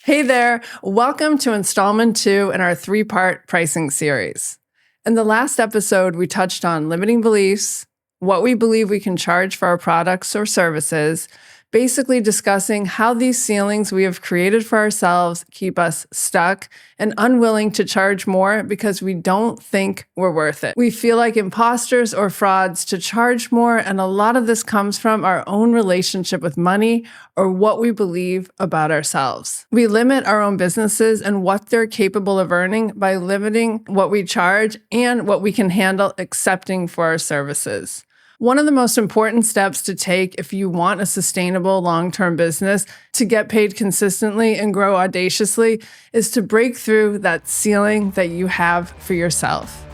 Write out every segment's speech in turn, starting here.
Hey there, welcome to installment 2 in our 3-part pricing series. In the last episode, we touched on limiting beliefs, what we believe we can charge for our products or services, basically discussing how these ceilings we have created for ourselves keep us stuck and unwilling to charge more because we don't think we're worth it. We feel like imposters or frauds to charge more, and a lot of this comes from our own relationship with money or what we believe about ourselves. We limit our own businesses and what they're capable of earning by limiting what we charge and what we can handle accepting for our services. One of the most important steps to take if you want a sustainable long-term business to get paid consistently and grow audaciously is to break through that ceiling that you have for yourself.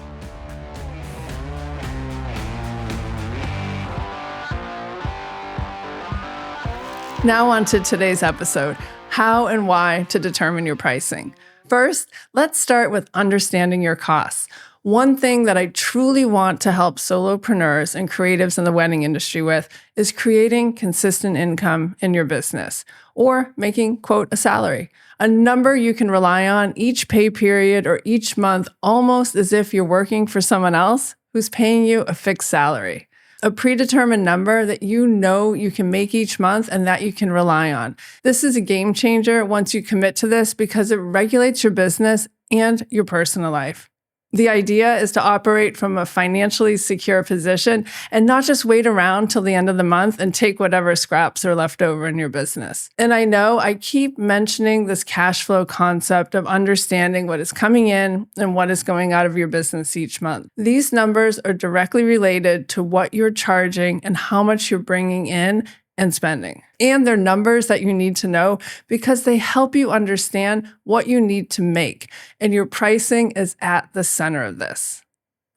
Now on to today's episode, how and why to determine your pricing. First, let's start with understanding your costs. One thing that I truly want to help solopreneurs and creatives in the wedding industry with is creating consistent income in your business, or making, quote, a salary, a number you can rely on each pay period or each month, almost as if you're working for someone else who's paying you a fixed salary. A predetermined number that you know you can make each month and that you can rely on. This is a game changer once you commit to this because it regulates your business and your personal life. The idea is to operate from a financially secure position and not just wait around till the end of the month and take whatever scraps are left over in your business. And I know I keep mentioning this cash flow concept of understanding what is coming in and what is going out of your business each month. These numbers are directly related to what you're charging and how much you're bringing in and spending. And they're numbers that you need to know because they help you understand what you need to make. And your pricing is at the center of this.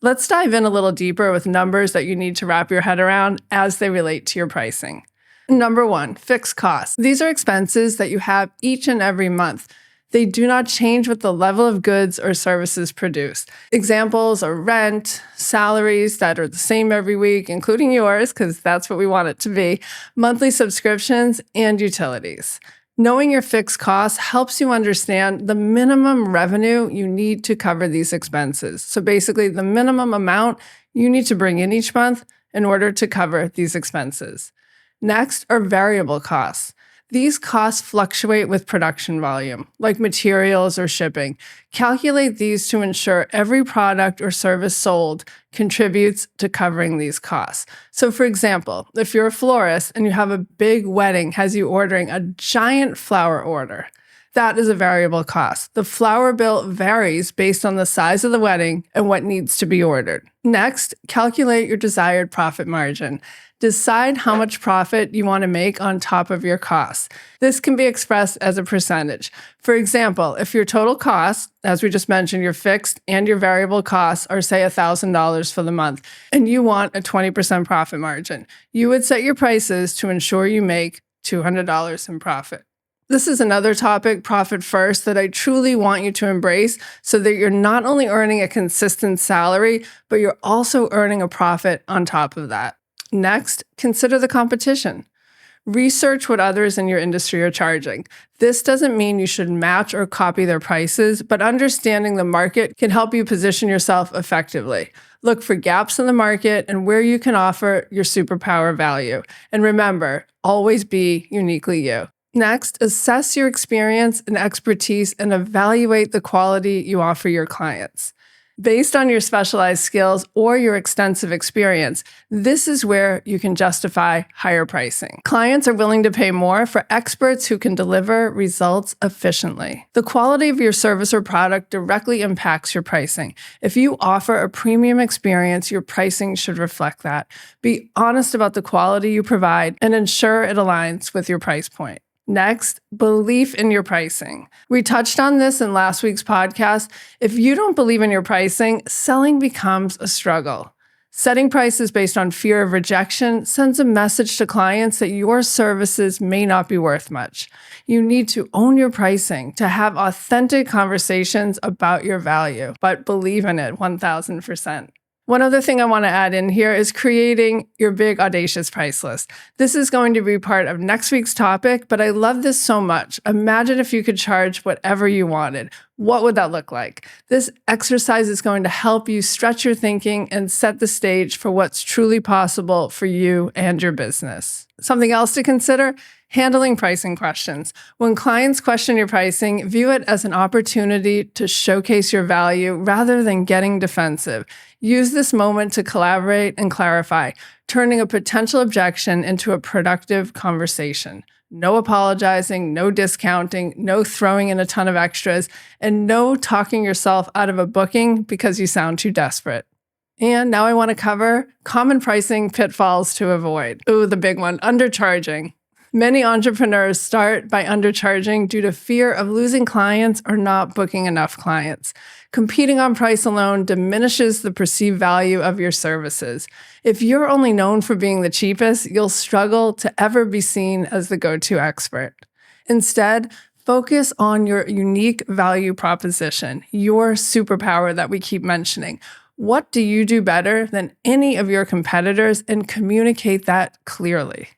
Let's dive in a little deeper with numbers that you need to wrap your head around as they relate to your pricing. Number 1, fixed costs. These are expenses that you have each and every month. They do not change with the level of goods or services produced. Examples are rent, salaries that are the same every week, including yours, because that's what we want it to be, monthly subscriptions, and utilities. Knowing your fixed costs helps you understand the minimum revenue you need to cover these expenses. So basically, the minimum amount you need to bring in each month in order to cover these expenses. Next are variable costs. These costs fluctuate with production volume, like materials or shipping. Calculate these to ensure every product or service sold contributes to covering these costs. So for example, if you're a florist and you have a big wedding has you ordering a giant flower order, that is a variable cost. The flower bill varies based on the size of the wedding and what needs to be ordered. Next, calculate your desired profit margin. Decide how much profit you want to make on top of your costs. This can be expressed as a percentage. For example, if your total cost, as we just mentioned, your fixed and your variable costs are, say, $1,000 for the month, and you want a 20% profit margin, you would set your prices to ensure you make $200 in profit. This is another topic, profit first, that I truly want you to embrace so that you're not only earning a consistent salary, but you're also earning a profit on top of that. Next, consider the competition. Research what others in your industry are charging. This doesn't mean you should match or copy their prices, but understanding the market can help you position yourself effectively. Look for gaps in the market and where you can offer your superpower value. And remember, always be uniquely you. Next, assess your experience and expertise and evaluate the quality you offer your clients. Based on your specialized skills or your extensive experience, this is where you can justify higher pricing. Clients are willing to pay more for experts who can deliver results efficiently. The quality of your service or product directly impacts your pricing. If you offer a premium experience, your pricing should reflect that. Be honest about the quality you provide and ensure it aligns with your price point. Next, belief in your pricing. We touched on this in last week's podcast. If you don't believe in your pricing, selling becomes a struggle. Setting prices based on fear of rejection sends a message to clients that your services may not be worth much. You need to own your pricing to have authentic conversations about your value, but believe in it 1000%. One other thing I want to add in here is creating your big audacious price list. This is going to be part of next week's topic, but I love this so much. Imagine if you could charge whatever you wanted. What would that look like? This exercise is going to help you stretch your thinking and set the stage for what's truly possible for you and your business. Something else to consider: handling pricing questions. When clients question your pricing, view it as an opportunity to showcase your value rather than getting defensive. Use this moment to collaborate and clarify, turning a potential objection into a productive conversation. No apologizing, no discounting, no throwing in a ton of extras, and no talking yourself out of a booking because you sound too desperate. And now I want to cover common pricing pitfalls to avoid. Ooh, the big one: undercharging. Many entrepreneurs start by undercharging due to fear of losing clients or not booking enough clients. Competing on price alone diminishes the perceived value of your services. If you're only known for being the cheapest, you'll struggle to ever be seen as the go-to expert. Instead, focus on your unique value proposition, your superpower that we keep mentioning. What do you do better than any of your competitors, and communicate that clearly?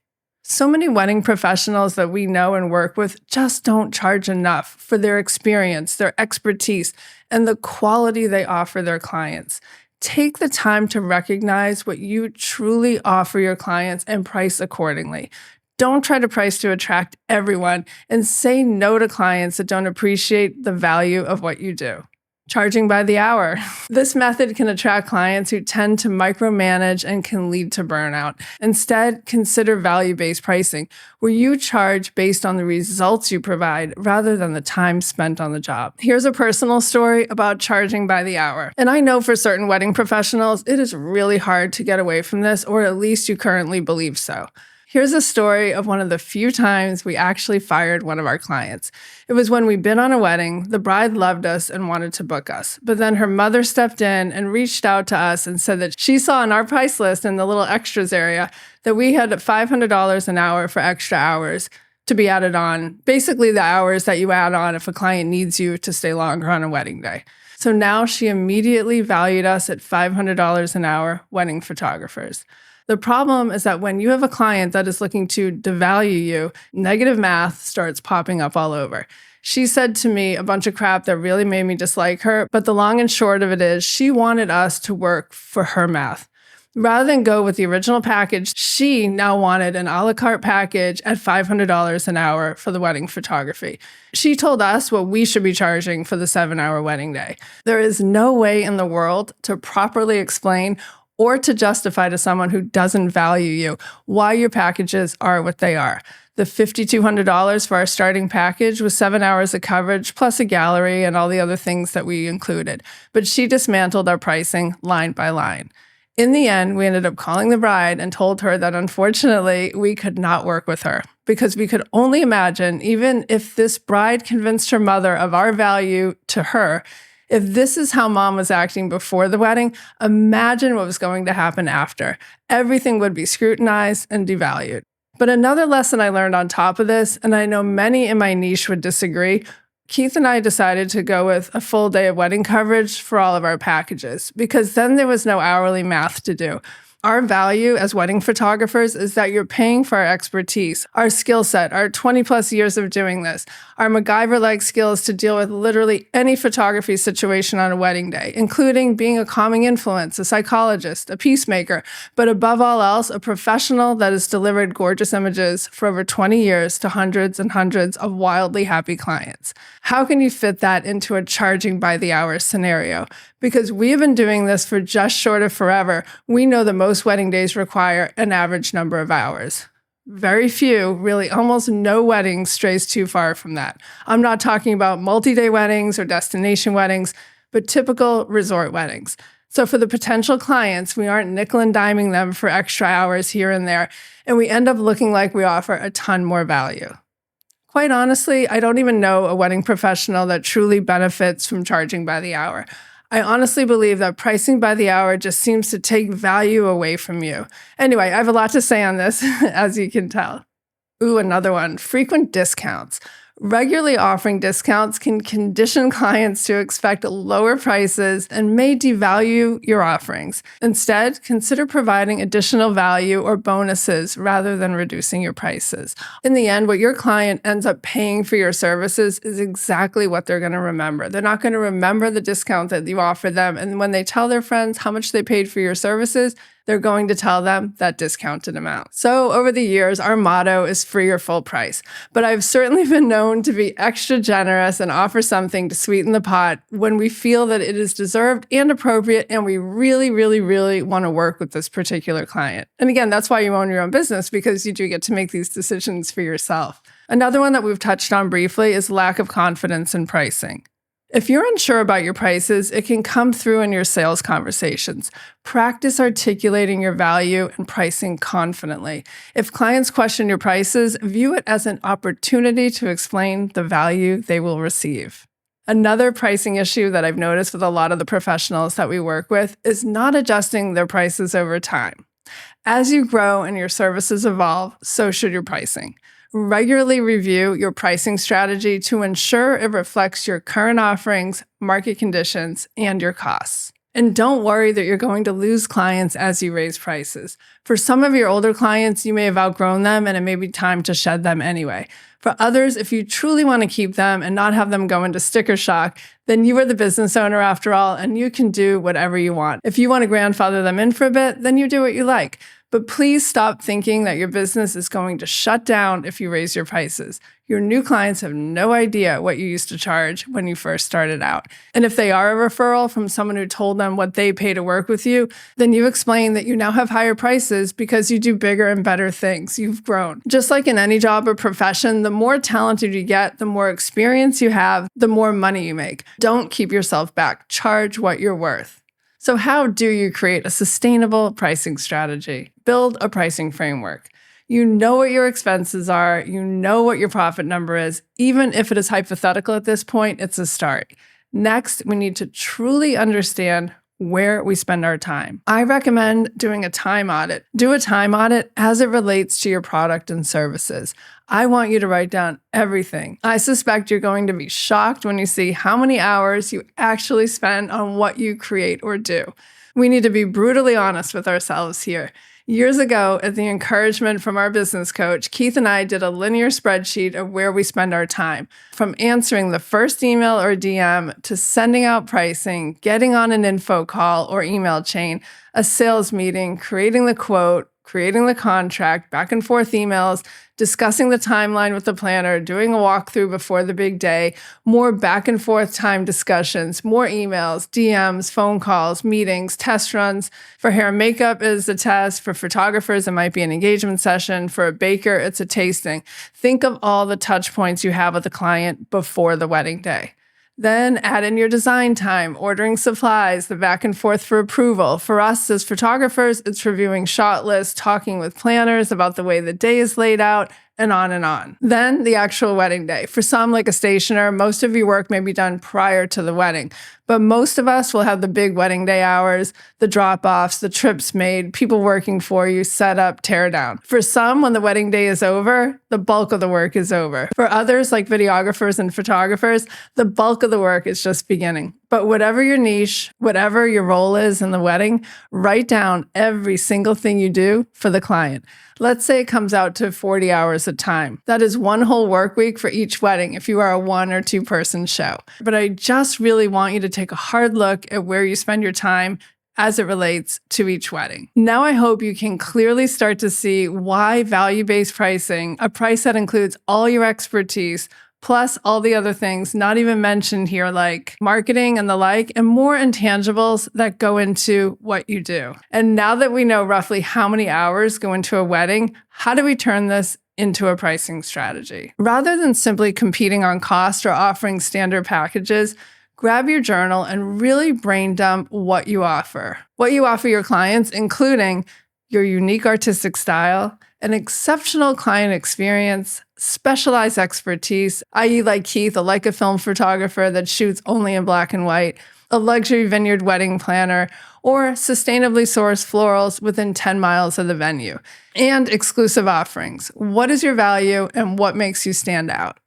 So many wedding professionals that we know and work with just don't charge enough for their experience, their expertise, and the quality they offer their clients. Take the time to recognize what you truly offer your clients and price accordingly. Don't try to price to attract everyone, and say no to clients that don't appreciate the value of what you do. Charging by the hour. This method can attract clients who tend to micromanage and can lead to burnout. Instead, consider value-based pricing, where you charge based on the results you provide rather than the time spent on the job. Here's a personal story about charging by the hour. And I know for certain wedding professionals, it is really hard to get away from this, or at least you currently believe so. Here's a story of one of the few times we actually fired one of our clients. It was when we'd been on a wedding, the bride loved us and wanted to book us. But then her mother stepped in and reached out to us and said that she saw on our price list in the little extras area that we had $500 an hour for extra hours to be added on. Basically the hours that you add on if a client needs you to stay longer on a wedding day. So now she immediately valued us at $500 an hour, wedding photographers. The problem is that when you have a client that is looking to devalue you, negative math starts popping up all over. She said to me a bunch of crap that really made me dislike her, but the long and short of it is she wanted us to work for her math. Rather than go with the original package, she now wanted an a la carte package at $500 an hour for the wedding photography. She told us what we should be charging for the 7-hour wedding day. There is no way in the world to properly explain or to justify to someone who doesn't value you why your packages are what they are. The $5,200 for our starting package was 7 hours of coverage, plus a gallery and all the other things that we included. But she dismantled our pricing line by line. In the end, we ended up calling the bride and told her that unfortunately, we could not work with her because we could only imagine, even if this bride convinced her mother of our value to her, if this is how mom was acting before the wedding, imagine what was going to happen after. Everything would be scrutinized and devalued. But another lesson I learned on top of this, and I know many in my niche would disagree, Keith and I decided to go with a full day of wedding coverage for all of our packages, because then there was no hourly math to do. Our value as wedding photographers is that you're paying for our expertise, our skill set, our 20 plus years of doing this, our MacGyver-like skills to deal with literally any photography situation on a wedding day, including being a calming influence, a psychologist, a peacemaker, but above all else, a professional that has delivered gorgeous images for over 20 years to hundreds and hundreds of wildly happy clients. How can you fit that into a charging by the hour scenario? Because we have been doing this for just short of forever, we know that most wedding days require an average number of hours. Very few, really almost no weddings strays too far from that. I'm not talking about multi-day weddings or destination weddings, but typical resort weddings. So for the potential clients, we aren't nickel and diming them for extra hours here and there, and we end up looking like we offer a ton more value. Quite honestly, I don't even know a wedding professional that truly benefits from charging by the hour. I honestly believe that pricing by the hour just seems to take value away from you. Anyway, I have a lot to say on this, as you can tell. Ooh, another one, frequent discounts. Regularly offering discounts can condition clients to expect lower prices and may devalue your offerings. Instead, consider providing additional value or bonuses rather than reducing your prices. In the end, what your client ends up paying for your services is exactly what they're going to remember. They're not going to remember the discount that you offer them. And when they tell their friends how much they paid for your services, they're going to tell them that discounted amount. So over the years, our motto is free or full price. But I've certainly been known to be extra generous and offer something to sweeten the pot when we feel that it is deserved and appropriate, and we really, really, really want to work with this particular client. And again, that's why you own your own business, because you do get to make these decisions for yourself. Another one that we've touched on briefly is lack of confidence in pricing. If you're unsure about your prices, it can come through in your sales conversations. Practice articulating your value and pricing confidently. If clients question your prices, view it as an opportunity to explain the value they will receive. Another pricing issue that I've noticed with a lot of the professionals that we work with is not adjusting their prices over time. As you grow and your services evolve, so should your pricing. Regularly review your pricing strategy to ensure it reflects your current offerings, market conditions, and your costs. And don't worry that you're going to lose clients as you raise prices. For some of your older clients, you may have outgrown them and it may be time to shed them anyway. For others, if you truly want to keep them and not have them go into sticker shock, then you are the business owner after all, and you can do whatever you want. If you want to grandfather them in for a bit, then you do what you like. But please stop thinking that your business is going to shut down if you raise your prices. Your new clients have no idea what you used to charge when you first started out. And if they are a referral from someone who told them what they pay to work with you, then you explain that you now have higher prices because you do bigger and better things. You've grown. Just like in any job or profession, the more talented you get, the more experience you have, the more money you make. Don't keep yourself back. Charge what you're worth. So how do you create a sustainable pricing strategy? Build a pricing framework. You know what your expenses are. You know what your profit number is. Even if it is hypothetical at this point, it's a start. Next, we need to truly understand where we spend our time. I recommend doing a time audit. Do a time audit as it relates to your product and services. I want you to write down everything. I suspect you're going to be shocked when you see how many hours you actually spend on what you create or do. We need to be brutally honest with ourselves here. Years ago, at the encouragement from our business coach, Keith and I did a linear spreadsheet of where we spend our time, from answering the first email or DM to sending out pricing, getting on an info call or email chain, a sales meeting, creating the quote, creating the contract, back and forth emails, discussing the timeline with the planner, doing a walkthrough before the big day, more back and forth time discussions, more emails, DMs, phone calls, meetings, test runs. For hair and makeup, is a test. For photographers, it might be an engagement session. For a baker, it's a tasting. Think of all the touch points you have with the client before the wedding day. Then add in your design time, ordering supplies, the back and forth for approval. For us as photographers, it's reviewing shot lists, talking with planners about the way the day is laid out, and on and on. Then the actual wedding day. For some, like a stationer, most of your work may be done prior to the wedding. But most of us will have the big wedding day hours, the drop-offs, the trips made, people working for you, set up, tear down. For some, when the wedding day is over, the bulk of the work is over. For others, like videographers and photographers, the bulk of the work is just beginning. But whatever your niche, whatever your role is in the wedding, write down every single thing you do for the client. Let's say it comes out to 40 hours of time. That is one whole work week for each wedding if you are a 1 or 2 person show. But I just really want you to take a hard look at where you spend your time as it relates to each wedding. Now I hope you can clearly start to see why value-based pricing, a price that includes all your expertise, plus all the other things not even mentioned here, like marketing and the like, and more intangibles that go into what you do. And now that we know roughly how many hours go into a wedding, how do we turn this into a pricing strategy? Rather than simply competing on cost or offering standard packages, grab your journal and really brain dump what you offer. What you offer your clients, including your unique artistic style, an exceptional client experience, specialized expertise, i.e. like Keith, a Leica film photographer that shoots only in black and white, a luxury vineyard wedding planner, or sustainably sourced florals within 10 miles of the venue, and exclusive offerings. What is your value and what makes you stand out?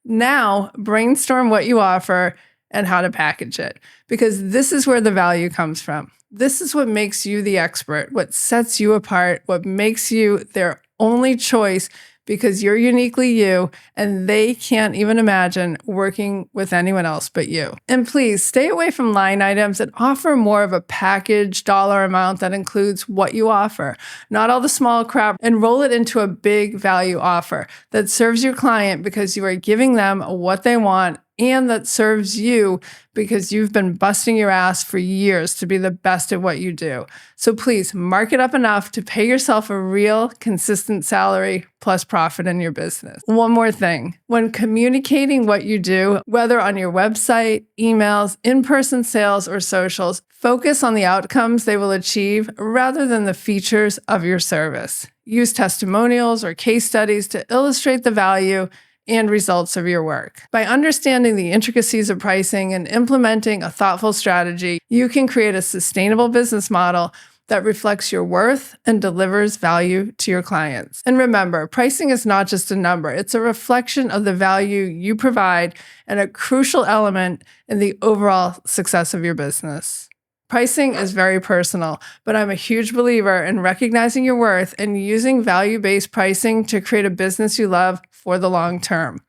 Now, brainstorm what you offer and how to package it, because this is where the value comes from. This is what makes you the expert, what sets you apart, what makes you their only choice, because you're uniquely you and they can't even imagine working with anyone else but you. And please stay away from line items and offer more of a package dollar amount that includes what you offer, not all the small crap, and roll it into a big value offer that serves your client because you are giving them what they want, and that serves you because you've been busting your ass for years to be the best at what you do. So please mark it up enough to pay yourself a real, consistent salary plus profit in your business. One more thing. When communicating what you do, whether on your website, emails, in-person sales, or socials, focus on the outcomes they will achieve rather than the features of your service. Use testimonials or case studies to illustrate the value and results of your work. By understanding the intricacies of pricing and implementing a thoughtful strategy, you can create a sustainable business model that reflects your worth and delivers value to your clients. And remember, pricing is not just a number, it's a reflection of the value you provide and a crucial element in the overall success of your business. Pricing is very personal, but I'm a huge believer in recognizing your worth and using value-based pricing to create a business you love for the long term.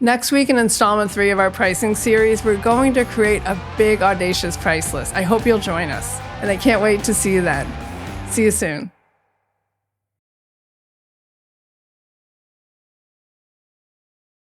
Next week in installment 3 of our pricing series, we're going to create a big audacious price list. I hope you'll join us, and I can't wait to see you then. See you soon.